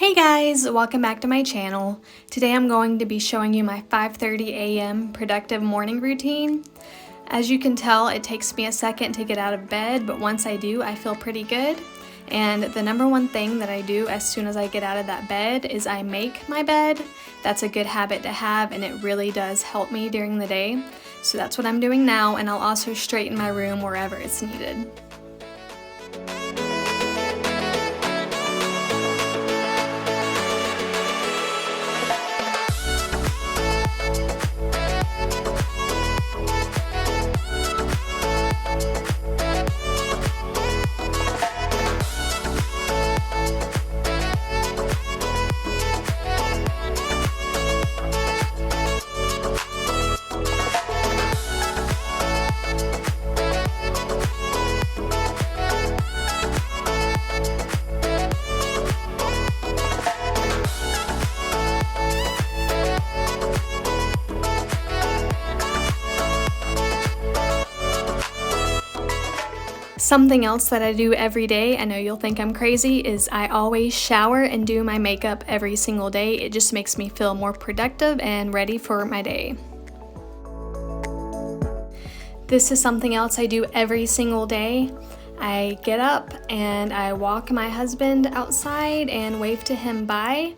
Hey guys, welcome back to my channel. Today I'm going to be showing you my 5:30 a.m. productive morning routine. As you can tell, it takes me a second to get out of bed, but once I do, I feel pretty good. And the number one thing that I do as soon as I get out of that bed is I make my bed. That's a good habit to have, and it really does help me during the day. So that's what I'm doing now, and I'll also straighten my room wherever it's needed. Something else that I do every day, I know you'll think I'm crazy, is I always shower and do my makeup every single day. It just makes me feel more productive and ready for my day. This is something else I do every single day. I get up and I walk my husband outside and wave to him bye.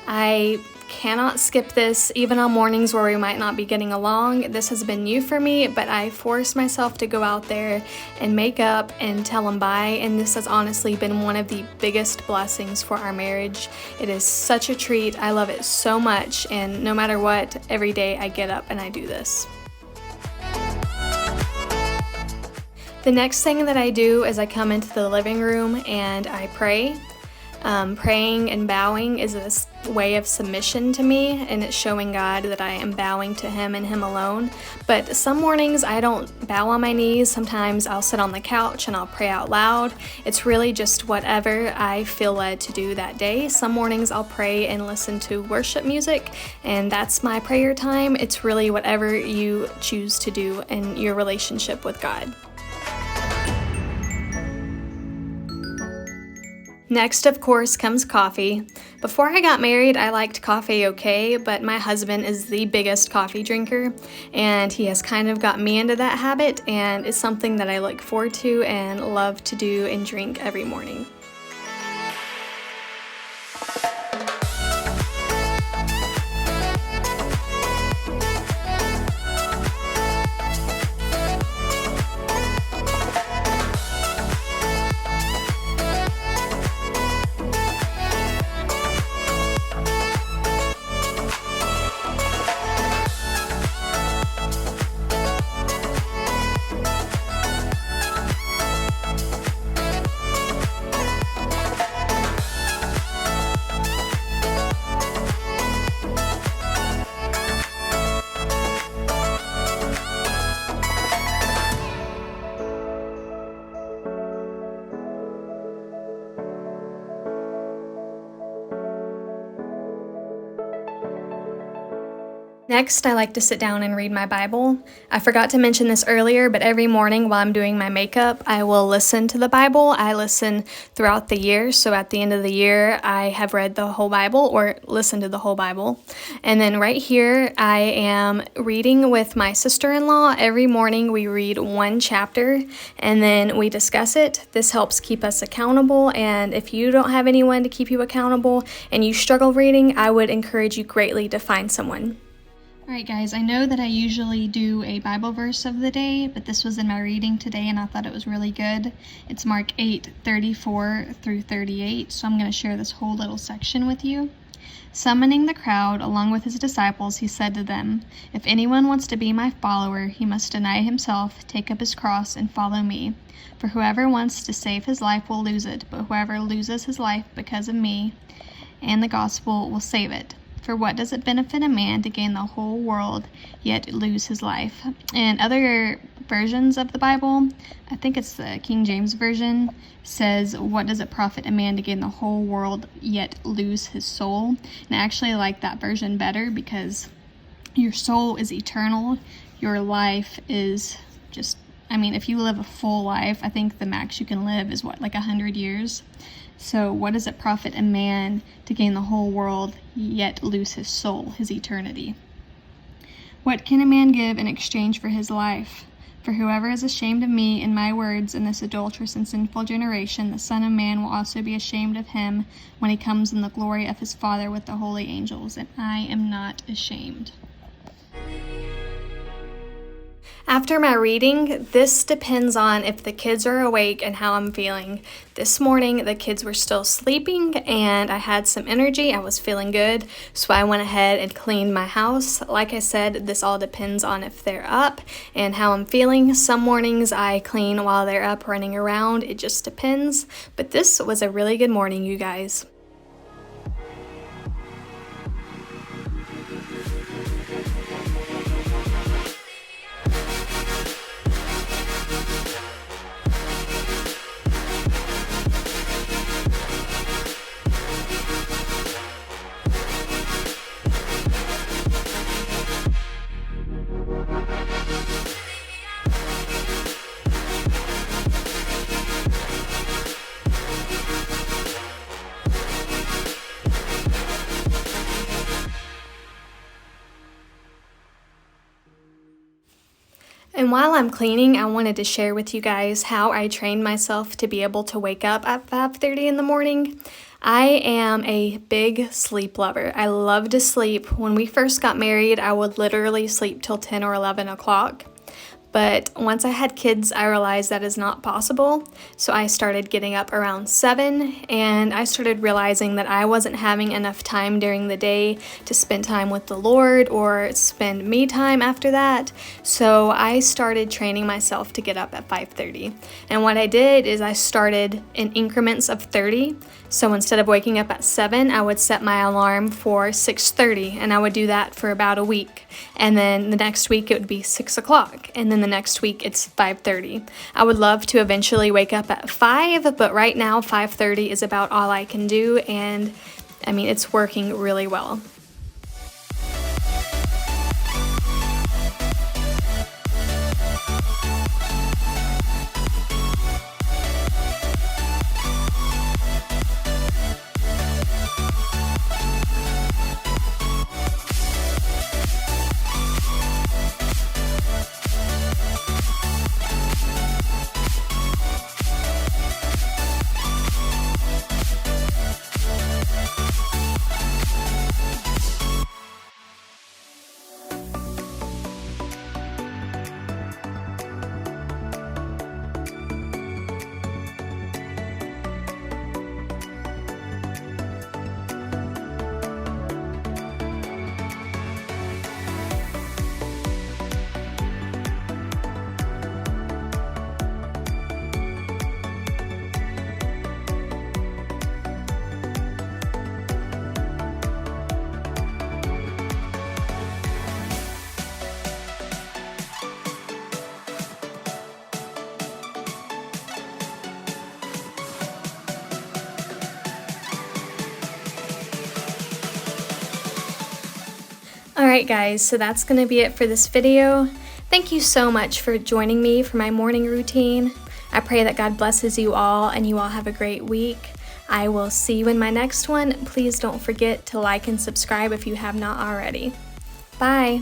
I cannot skip this, even on mornings where we might not be getting along. This has been new for me, but I force myself to go out there and make up and tell him bye, and this has honestly been one of the biggest blessings for our marriage. It is such a treat. I love it so much, and no matter what, every day I get up and I do this. The next thing that I do is I come into the living room and I pray. Praying and bowing is a way of submission to me, and it's showing God that I am bowing to Him and Him alone. But some mornings I don't bow on my knees. Sometimes I'll sit on the couch and I'll pray out loud. It's really just whatever I feel led to do that day. Some mornings I'll pray and listen to worship music, and that's my prayer time. It's really whatever you choose to do in your relationship with God. Next, of course, comes coffee. Before I got married, I liked coffee okay, but my husband is the biggest coffee drinker, and he has kind of got me into that habit, and it's something that I look forward to and love to do and drink every morning. Next, I like to sit down and read my Bible. I forgot to mention this earlier, but every morning while I'm doing my makeup, I will listen to the Bible. I listen throughout the year, so at the end of the year, I have read the whole Bible or listened to the whole Bible. And then right here, I am reading with my sister-in-law. Every morning we read one chapter, and then we discuss it. This helps keep us accountable, and if you don't have anyone to keep you accountable and you struggle reading, I would encourage you greatly to find someone. Alright guys, I know that I usually do a Bible verse of the day, but this was in my reading today and I thought it was really good. It's Mark 8:34 through 38, so I'm going to share this whole little section with you. Summoning the crowd along with his disciples, he said to them, "If anyone wants to be my follower, he must deny himself, take up his cross, and follow me. For whoever wants to save his life will lose it, but whoever loses his life because of me and the gospel will save it. For what does it benefit a man to gain the whole world, yet lose his life?" And other versions of the Bible, I think it's the King James Version, says, "What does it profit a man to gain the whole world, yet lose his soul?" And I actually like that version better because your soul is eternal. Your life is just, if you live a full life, I think the max you can live is like 100 years. So what does it profit a man to gain the whole world, yet lose his soul, his eternity? What can a man give in exchange for his life? For whoever is ashamed of me and my words in this adulterous and sinful generation, the Son of Man will also be ashamed of him when he comes in the glory of his Father with the holy angels, and I am not ashamed. After my reading, this depends on if the kids are awake and how I'm feeling. This morning, the kids were still sleeping and I had some energy. I was feeling good, so I went ahead and cleaned my house. Like I said, this all depends on if they're up and how I'm feeling. Some mornings I clean while they're up running around. It just depends. But this was a really good morning, you guys. And while I'm cleaning, I wanted to share with you guys how I trained myself to be able to wake up at 5:30 in the morning. I am a big sleep lover. I love to sleep. When we first got married, I would literally sleep till 10 or 11 o'clock. But once I had kids, I realized that is not possible. So I started getting up around 7, and I started realizing that I wasn't having enough time during the day to spend time with the Lord or spend me time after that. So I started training myself to get up at 5:30. And what I did is I started in increments of 30. So instead of waking up at 7, I would set my alarm for 6:30, and I would do that for about a week. And then the next week it would be 6 o'clock, and then the next week it's 5:30. I would love to eventually wake up at 5, but right now 5:30 is about all I can do, and I mean, it's working really well. Alright guys, so that's going to be it for this video. Thank you so much for joining me for my morning routine. I pray that God blesses you all and you all have a great week. I will see you in my next one. Please don't forget to like and subscribe if you have not already. Bye!